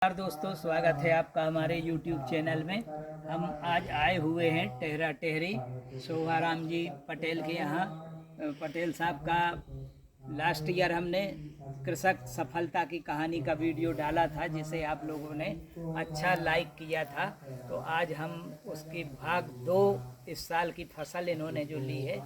नमस्कार दोस्तों, स्वागत है आपका हमारे YouTube चैनल में। हम आज आए हुए हैं टेहरा टेहरी शोभाराम जी पटेल के यहाँ। पटेल साहब का लास्ट ईयर हमने कृषक सफलता की कहानी का वीडियो डाला था, जिसे आप लोगों ने अच्छा लाइक किया था। तो आज हम उसकी भाग 2, इस साल की फसल इन्होंने जो ली है,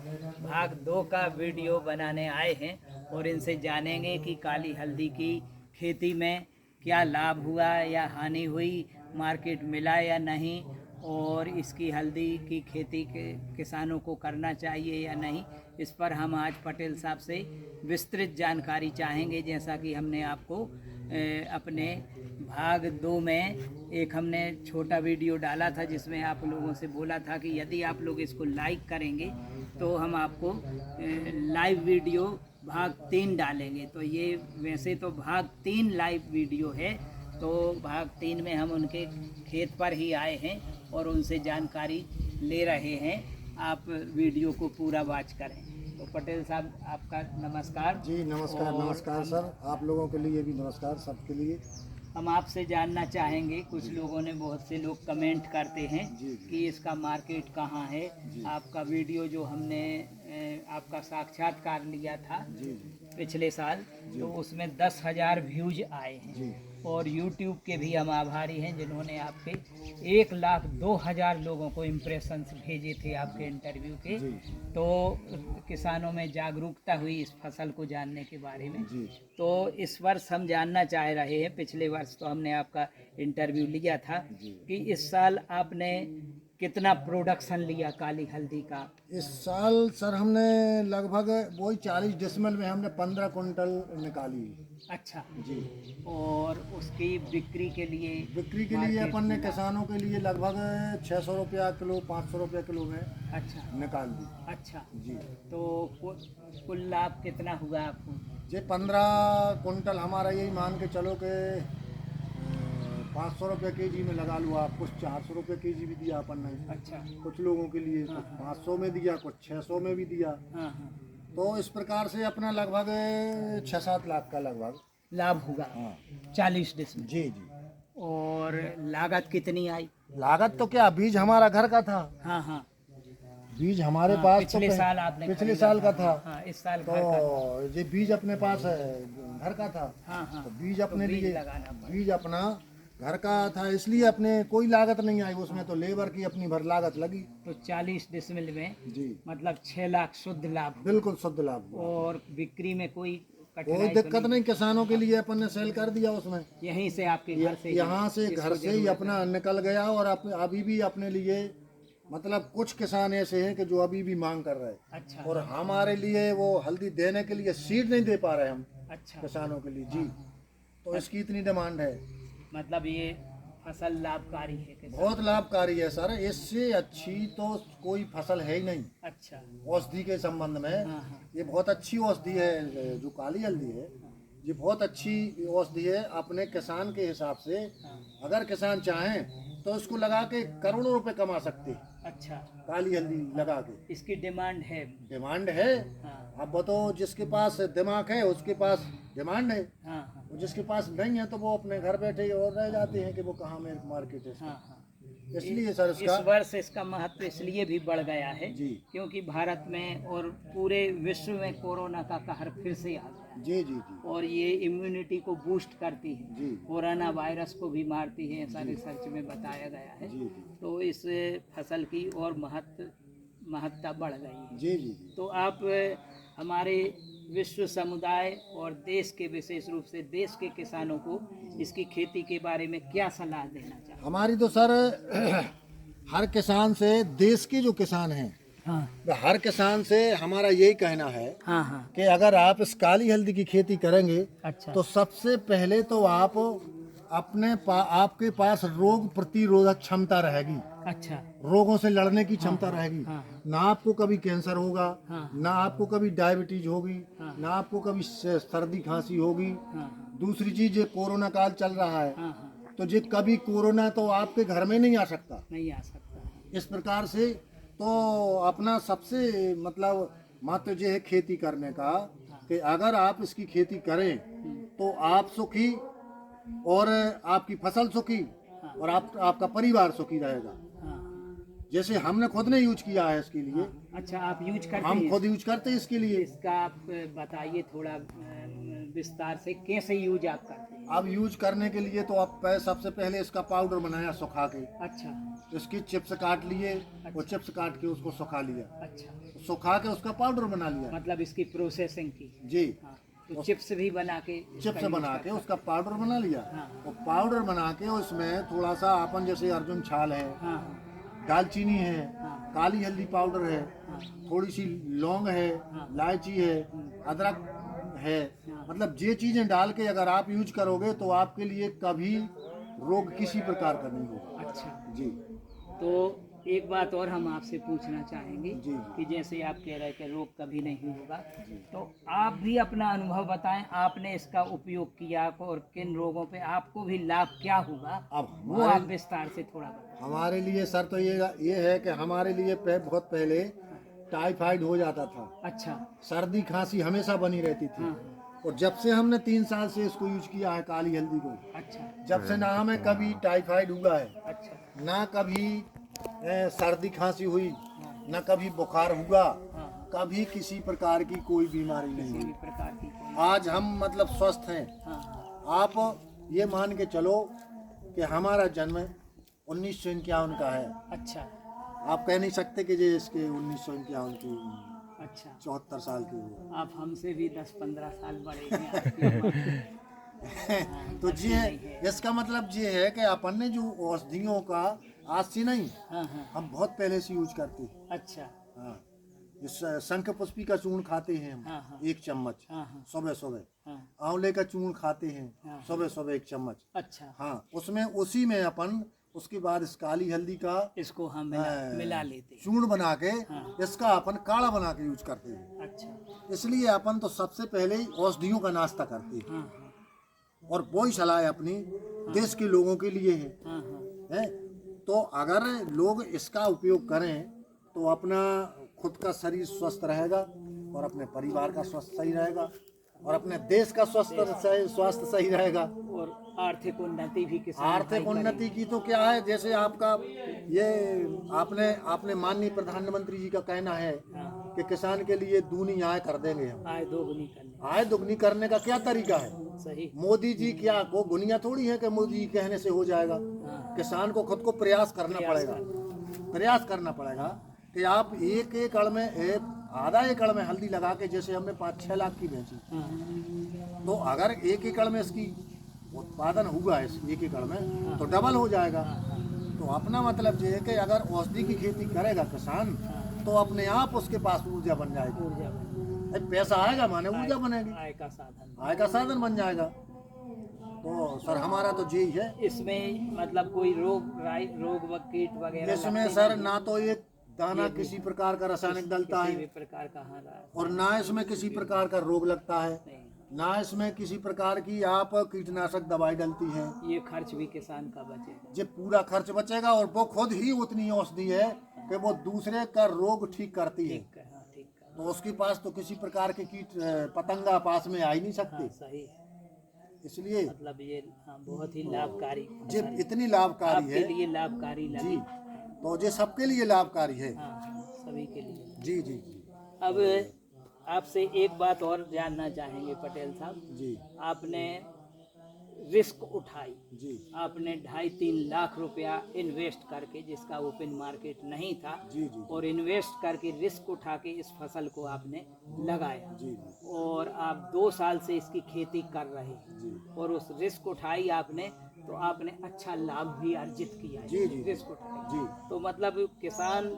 भाग 2 का वीडियो बनाने आए हैं और इनसे जानेंगे कि काली हल्दी की खेती में क्या लाभ हुआ या हानि हुई, मार्केट मिला या नहीं, और इसकी हल्दी की खेती के किसानों को करना चाहिए या नहीं, इस पर हम आज पटेल साहब से विस्तृत जानकारी चाहेंगे। जैसा कि हमने आपको अपने भाग 2 में एक हमने छोटा वीडियो डाला था, जिसमें आप लोगों से बोला था कि यदि आप लोग इसको लाइक करेंगे तो हम आपको लाइव वीडियो भाग 3 डालेंगे। तो ये वैसे तो भाग 3 लाइव वीडियो है, तो भाग 3 में हम उनके खेत पर ही आए हैं और उनसे जानकारी ले रहे हैं। आप वीडियो को पूरा वॉच करें। तो पटेल साहब, आपका नमस्कार। जी नमस्कार। नमस्कार सर, आप लोगों के लिए भी नमस्कार, सबके लिए। हम आपसे जानना चाहेंगे, कुछ लोगों ने, बहुत से लोग कमेंट करते हैं कि इसका मार्केट कहाँ है। आपका वीडियो जो हमने आपका साक्षात्कार लिया था पिछले साल, तो उसमें 10,000 व्यूज आए हैं। और YouTube के भी हम आभारी हैं, जिन्होंने आपके 1,02,000 लोगों को इम्प्रेशंस भेजे थे आपके इंटरव्यू के। तो किसानों में जागरूकता हुई इस फसल को जानने के बारे में। तो इस वर्ष हम जानना चाह रहे हैं, पिछले वर्ष तो हमने आपका इंटरव्यू लिया था, कि इस साल आपने कितना प्रोडक्शन लिया काली हल्दी का। इस साल सर हमने लगभग वही 40 डिसमिल में हमने 15 कुंटल निकाली। अच्छा जी। और उसकी बिक्री के लिए अपन ने किसानों के लिए लगभग 600 रुपया किलो, 500 रुपया किलो में अच्छा निकाल दी। अच्छा जी। तो कुल लाभ कितना हुआ आपको? जी 15 कुंटल हमारा, यही मान के चलो कि 500 रुपये के जी में लगा लो आप। कुछ 400 रुपये के जी भी दिया अपन ने। अच्छा। कुछ लोगों के लिए कुछ 500 में दिया, कुछ 600 में भी दिया। हाँ। तो इस प्रकार से अपना लगभग 6-7 लाख का लगभग लाभ होगा। हाँ। 40 डिसमिल। जी जी। और लागत कितनी आई? लागत तो क्या, बीज हमारा घर का था। हाँ। बीज हमारे पास पिछले तो साल आपने पिछले साल का था। हाँ, इस साल तो घर का था। ये बीज अपने पास है, घर का था। हाँ। तो बीज अपने तो बीज लिए लगाना पड़ा। बीज अपना घर का था, इसलिए अपने कोई लागत नहीं आई उसमें। तो लेबर की अपनी भर लागत लगी। तो 40 डिसमिल में जी मतलब 6 लाख शुद्ध लाभ। बिल्कुल शुद्ध लाभ हुआ। और बिक्री में कोई कोई कठिनाई दिक्कत नहीं, किसानों के लिए अपन ने सेल कर दिया उसमें। यहीं से आपके घर से यहाँ से घर से ही अपना निकल गया। और अभी भी अपने लिए मतलब कुछ किसान ऐसे हैं कि जो अभी भी मांग कर रहे हैं। अच्छा। और हमारे लिए वो हल्दी देने के लिए सीड नहीं दे पा रहे हम। अच्छा। किसानों के लिए जी। तो इसकी इतनी डिमांड है। मतलब ये फसल लाभकारी है किसान। बहुत लाभकारी है सर, इससे अच्छी तो कोई फसल है ही नहीं। अच्छा। औषधि के संबंध में हाँ। ये बहुत अच्छी औषधि है। जो काली हल्दी है ये बहुत अच्छी औषधि है अपने किसान के हिसाब से। अगर किसान चाहें तो इसको लगा के करोड़ों रुपए कमा सकते हैं। अच्छा। काली हल्दी लगा के इसकी डिमांड है। डिमांड है। हाँ। अब बताओ, जिसके पास दिमाग है उसके पास डिमांड है। हाँ। जिसके पास नहीं है तो वो अपने घर बैठे और रह जाते हैं कि वो कहाँ में मार्केट है इसका। हाँ। इसलिए सर इस इसका वर्ष इसका महत्व इसलिए भी बढ़ गया है जी। क्योंकि भारत में और पूरे विश्व में कोरोना का कहर फिर से आ गया है। जी जी जी। और ये इम्यूनिटी को बूस्ट करती है। जी। कोरोना वायरस को भी मारती है, ऐसा रिसर्च में बताया गया है। जी। तो इस फसल की और महत्ता बढ़ गई है। जी जी जी। तो आप हमारे विश्व समुदाय और देश के, विशेष रूप से देश के किसानों को इसकी खेती के बारे में क्या सलाह देना चाहते हैं? हमारी तो सर हर किसान से, देश के जो किसान हैं, हाँ। हर किसान से हमारा यही कहना है हाँ। कि अगर आप इस काली हल्दी की खेती करेंगे अच्छा। तो सबसे पहले तो आप आपके पास रोग प्रतिरोधक क्षमता रहेगी। अच्छा। रोगों से लड़ने की क्षमता रहेगी। हाँ। ना आपको कभी कैंसर होगा, हाँ। ना आपको कभी डायबिटीज होगी, हाँ। ना आपको कभी सर्दी खांसी होगी। हाँ। दूसरी चीज, ये कोरोना काल चल रहा है। हाँ। तो ये कभी कोरोना तो आपके घर में नहीं आ सकता। नहीं आ सकता। इस प्रकार से तो अपना सबसे मतलब महत्व ये है खेती करने का कि अगर आप इसकी खेती करें तो आप सुखी और आपकी फसल सुखी और आपका परिवार सुखी रहेगा। हाँ। जैसे हमने खुद ने यूज किया है इसके लिए, अच्छा, आप यूज करते हम हैं? खुद यूज करते हैं इसके लिए। इसका आप बताइए थोड़ा विस्तार से, कैसे यूज आप करते हैं? अब यूज करने के लिए तो आप सबसे पहले इसका पाउडर बनाया सुखा के, अच्छा इसकी चिप्स काट लिए और चिप्स काट के उसको सुखा लिया, अच्छा, सुखा के उसका पाउडर बना लिया। मतलब इसकी प्रोसेसिंग की। जी, हाँ, तो चिप्स भी बना के इसका चिप्स यूज बना करते के उसका पाउडर बना लिया। हाँ। और पाउडर बना के उसमें थोड़ा सा अपन जैसे अर्जुन छाल है, हैं। हाँ दालचीनी है, हाँ काली हल्दी पाउडर है, हाँ थोड़ी सी लौंग है, इलायची है, अदरक है, मतलब ये चीजें डाल के अगर आप यूज करोगे तो आपके लिए कभी रोग किसी प्रकार का नहीं होगा। अच्छा, जी तो एक बात और हम आपसे पूछना चाहेंगे जी। कि जैसे आप कह रहे हैं कि रोग कभी नहीं होगा, तो आप भी अपना अनुभव बताएं, आपने इसका उपयोग किया और किन रोगों पे आपको भी लाभ क्या होगा, अब वो आप विस्तार से थोड़ा बताएं। हमारे लिए सर तो ये है कि हमारे लिए बहुत पहले टाइफाइड हो जाता था, अच्छा। सर्दी खांसी हमेशा बनी रहती थी। हाँ। और जब से हमने 3 साल से इसको यूज किया है काली हल्दी को, अच्छा जब से ना हमें कभी टाइफाइड हुआ है, अच्छा। ना कभी सर्दी खांसी हुई, ना कभी बुखार हुआ, हाँ, कभी किसी प्रकार की कोई बीमारी नहीं किसी भी हुई। प्रकार की कोई। आज हम मतलब स्वस्थ हैं। हाँ आप ये मान के चलो कि हमारा जन्म 1951 का है। अच्छा आप कह नहीं सकते कि ये इसके 1951 की अच्छा, 74 साल की हुआ। आप हमसे भी 10-15 साल बड़े हैं आपकी उम्र। हाँ, तो अच्छी ये नहीं है। इसका मतलब ये है कि अपन ने जो औषधियों का आज से नहीं, हाँ हाँ। हम बहुत पहले से यूज करते हैं। अच्छा। हाँ, इस शंख पुष्पी का चूर्ण खाते हैं हम, हाँ हाँ 1 चम्मच हाँ हाँ सुबह सुबह। हाँ। आंवले का चूर्ण खाते हैं हाँ। सुबह सुबह 1 चम्मच। अच्छा, हाँ, उसमें उसी में अपन उसके बाद इस काली हल्दी का इसको हम मिला लेते हैं। चूर्ण बना के हाँ। इसका अपन काढ़ा बना के यूज करते हैं। अच्छा। इसलिए अपन तो सबसे पहले ही औषधियों का नाश्ता करते हैं, हाँ हाँ और वही सलाह है अपनी देश के लोगों के लिए है। हाँ हाँ। हैं? तो अगर लोग इसका उपयोग करें तो अपना खुद का शरीर स्वस्थ रहेगा और अपने परिवार का स्वास्थ्य सही रहेगा और अपने देश का स्वास्थ्य सही रहेगा। और आर्थिक उन्नति भी किसान आर्थिक भाई उन्नति की तो क्या है, जैसे आपका ये आपने माननीय प्रधानमंत्री जी का कहना है कि किसान के लिए दूनी आय कर देंगे हम। आय दोगुनी करने। आय दुगनी करने का क्या तरीका है? सही। मोदी जी क्या वो गुनिया थोड़ी है कि मोदी जी कहने से हो जाएगा। हाँ। किसान को खुद को प्रयास करना पड़ेगा, प्रयास करना पड़ेगा कि आप एक एकड़ में आधा एकड़ में हल्दी लगा के, जैसे हमने 5-6 लाख की बेची, हाँ तो अगर 1 एकड़ में इसकी उत्पादन हुआ है, इस 1 एकड़ में तो डबल हो जाएगा। तो अपना मतलब ये है कि अगर औषधि की खेती करेगा किसान तो अपने आप उसके पास ऊर्जा बन जाएगी। ऊर्जा बने। पैसा आएगा माने ऊर्जा बनेगी, आय का साधन। आय का साधन बन जाएगा। तो सर हमारा तो यही है। इसमें मतलब कोई रोग व कीट वगैरह इसमें लगते सर नहीं? ना तो एक दाना किसी प्रकार का रासायनिक डलता किसी भी है, प्रकार का हरा और ना इसमें किसी प्रकार का रोग लगता है, नहीं। ना इसमें किसी प्रकार की आप कीटनाशक दवाई डलती है। ये खर्च भी किसान का बचेगा। ये पूरा खर्च बचेगा और वो खुद ही उतनी औषधि है कि वो दूसरे का रोग ठीक करती है। ठीक है, हाँ ठीक है। तो उसके पास तो किसी प्रकार के कीट पतंगा पास में आ ही नहीं सकते। हाँ सही है। इसलिए मतलब ये हाँ, बहुत ही लाभकारी ये इतनी लाभकारी आपके है लिए लाभकारी जी। लगी। तो ये सबके लिए लाभकारी है। हाँ हाँ, सभी के लिए। जी जी जी अब आपसे एक बात और जानना चाहेंगे पटेल साहब, जी आपने रिस्क उठाई, जी आपने 2.5-3 लाख रुपया इन्वेस्ट करके, जिसका ओपन मार्केट नहीं था, जी जी और इन्वेस्ट करके रिस्क उठा के इस फसल को आपने लगाया, जी और आप 2 साल से इसकी खेती कर रहे हैं, जी और उस रिस्क उठाई आपने, तो आपने अच्छा लाभ भी अर्जित किया है। जी जी रिस्क उठाई जी तो मतलब किसान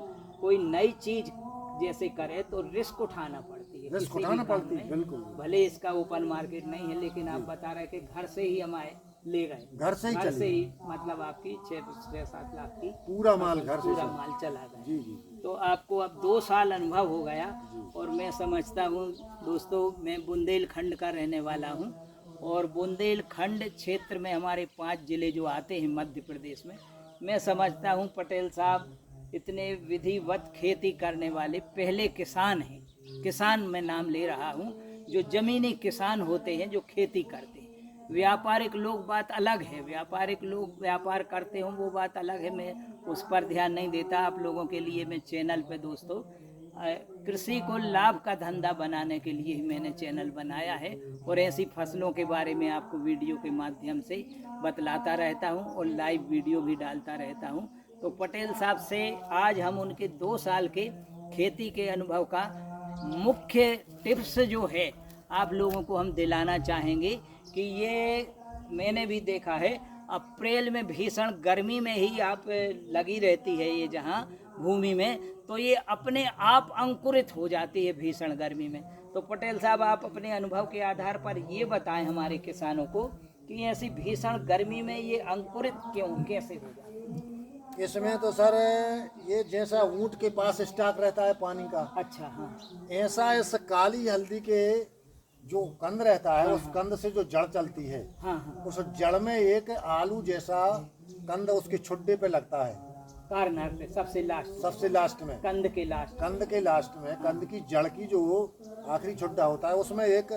कोई नई चीज जैसे करे तो रिस्क उठाना पड़ती है। रिस्क किसी भी उठाना काम पड़ती है, में। बिल्कुल। भले इसका ओपन मार्केट नहीं है, लेकिन आप बता रहे कि घर से ही हम आए ले गए, घर से ही चले ही मतलब आपकी 6-7 लाख की पूरा माल घर से पूरा चला। माल चला गया। जी जी तो आपको अब 2 साल अनुभव हो गया, और मैं समझता हूँ दोस्तों, मैं बुंदेलखंड का रहने वाला हूँ, और बुंदेलखंड क्षेत्र में हमारे 5 जिले जो आते हैं मध्य प्रदेश में, मैं समझता हूँ पटेल साहब इतने विधिवत खेती करने वाले पहले किसान हैं। किसान मैं नाम ले रहा हूँ, जो जमीनी किसान होते हैं, जो खेती करते हैं। व्यापारिक लोग बात अलग है, व्यापारिक लोग व्यापार करते हों वो बात अलग है, मैं उस पर ध्यान नहीं देता। आप लोगों के लिए मैं चैनल पे दोस्तों कृषि को लाभ का धंधा बनाने के लिए ही मैंने चैनल बनाया है और ऐसी फसलों के बारे में आपको वीडियो के माध्यम से बतलाता रहता हूं और लाइव वीडियो भी डालता रहता हूं। तो पटेल साहब से आज हम उनके 2 साल के खेती के अनुभव का मुख्य टिप्स जो है आप लोगों को हम दिलाना चाहेंगे कि ये मैंने भी देखा है, अप्रैल में भीषण गर्मी में ही आप लगी रहती है ये जहाँ भूमि में, तो ये अपने आप अंकुरित हो जाती है भीषण गर्मी में। तो पटेल साहब आप अपने अनुभव के आधार पर ये बताएं हमारे किसानों को कि ऐसी भीषण गर्मी में ये अंकुरित क्यों कैसे हो जाती है? इसमें तो सर ये जैसा ऊंट के पास स्टॉक रहता है पानी का, अच्छा हाँ, ऐसा इस काली हल्दी के जो कंद रहता है उस कंद से जो जड़ चलती है, हाँ हाँ, उस जड़ में एक आलू जैसा कंद उसके छुड्डे पे लगता है, कार्नर पे सबसे लास्ट में कंद के लास्ट में कंद की जड़ की जो आखिरी छुड्डा होता है उसमें एक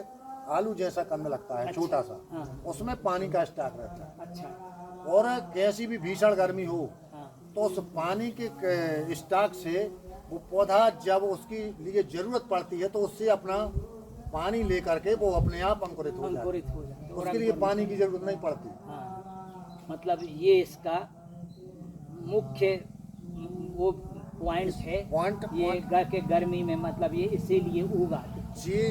आलू जैसा कंद लगता है, अच्छा, छोटा सा, हाँ, उसमें पानी का स्टॉक रहता है। अच्छा, और कैसी भी भीषण गर्मी हो हाँ, तो उस पानी के स्टॉक से वो पौधा जब उसकी लिए जरूरत पड़ती है तो उससे अपना पानी लेकर के वो अपने आप अंकुरित हो जाता है, उसके लिए पानी की जरूरत नहीं पड़ती। हाँ, मतलब ये इसका मुख्य वो पॉइंट है, ये के गर्मी में मतलब ये इसीलिए उगा जी,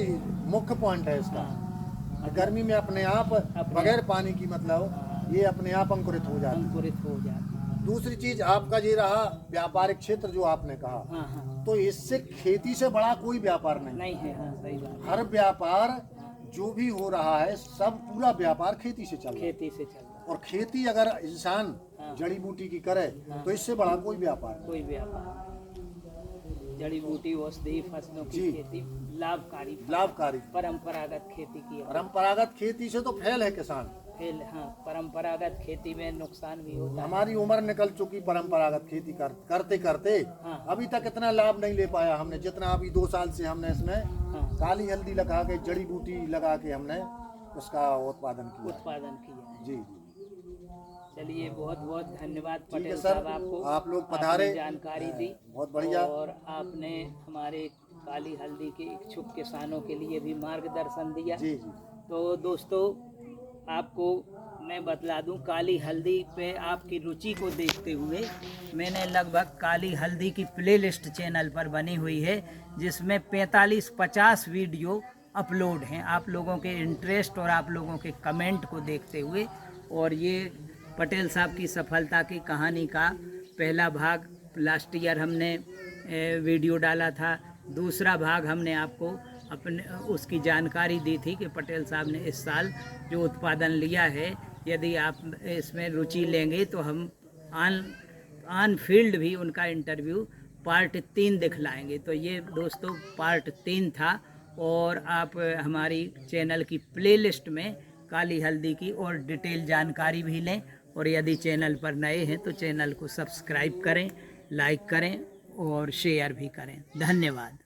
मुख्य पॉइंट है इसका। हाँ, गर्मी में अपने आप बगैर पानी की मतलब हाँ, ये अपने आप अंकुरित हो जाती है। दूसरी चीज आपका ये रहा व्यापारिक क्षेत्र जो आपने कहा, हाँ, हाँ, तो इससे खेती से बड़ा कोई व्यापार नहीं है। हाँ, सही बात। हर व्यापार जो भी हो रहा है सब पूरा व्यापार खेती से चल रहा है। और खेती अगर इंसान जड़ी बूटी की करे तो इससे बड़ा कोई व्यापार जड़ी बूटी औषधि फसलों की खेती लाभकारी परंपरागत खेती की, परंपरागत खेती से तो फेल है किसान। हाँ, परंपरागत खेती में नुकसान भी होता है। हमारी उम्र निकल चुकी परंपरागत खेती करते करते, हाँ, अभी तक इतना लाभ नहीं ले पाया हमने जितना अभी 2 साल से हमने इसमें हाँ, काली हल्दी लगा के जड़ी बूटी लगा के हमने उसका उत्पादन किया। जी, चलिए बहुत बहुत धन्यवाद पटेल सर, साहब, आपको आप लोग पधारे, जानकारी दी, बहुत बढ़िया, और आपने हमारे काली हल्दी के इच्छुक किसानों के लिए भी मार्गदर्शन दिया। जी जी। तो दोस्तों आपको मैं बतला दूं, काली हल्दी पे आपकी रुचि को देखते हुए मैंने लगभग काली हल्दी की प्लेलिस्ट चैनल पर बनी हुई है जिसमें 45-50 वीडियो अपलोड हैं आप लोगों के इंटरेस्ट और आप लोगों के कमेंट को देखते हुए। और ये पटेल साहब की सफलता की कहानी का पहला भाग लास्ट ईयर हमने वीडियो डाला था, दूसरा भाग हमने आपको अपने उसकी जानकारी दी थी कि पटेल साहब ने इस साल जो उत्पादन लिया है, यदि आप इसमें रुचि लेंगे तो हम ऑन फील्ड भी उनका इंटरव्यू पार्ट 3 दिखलाएंगे। तो ये दोस्तों पार्ट 3 था, और आप हमारी चैनल की प्लेलिस्ट में काली हल्दी की और डिटेल जानकारी भी लें। और यदि चैनल पर नए हैं तो चैनल को सब्सक्राइब करें, लाइक करें और शेयर भी करें। धन्यवाद।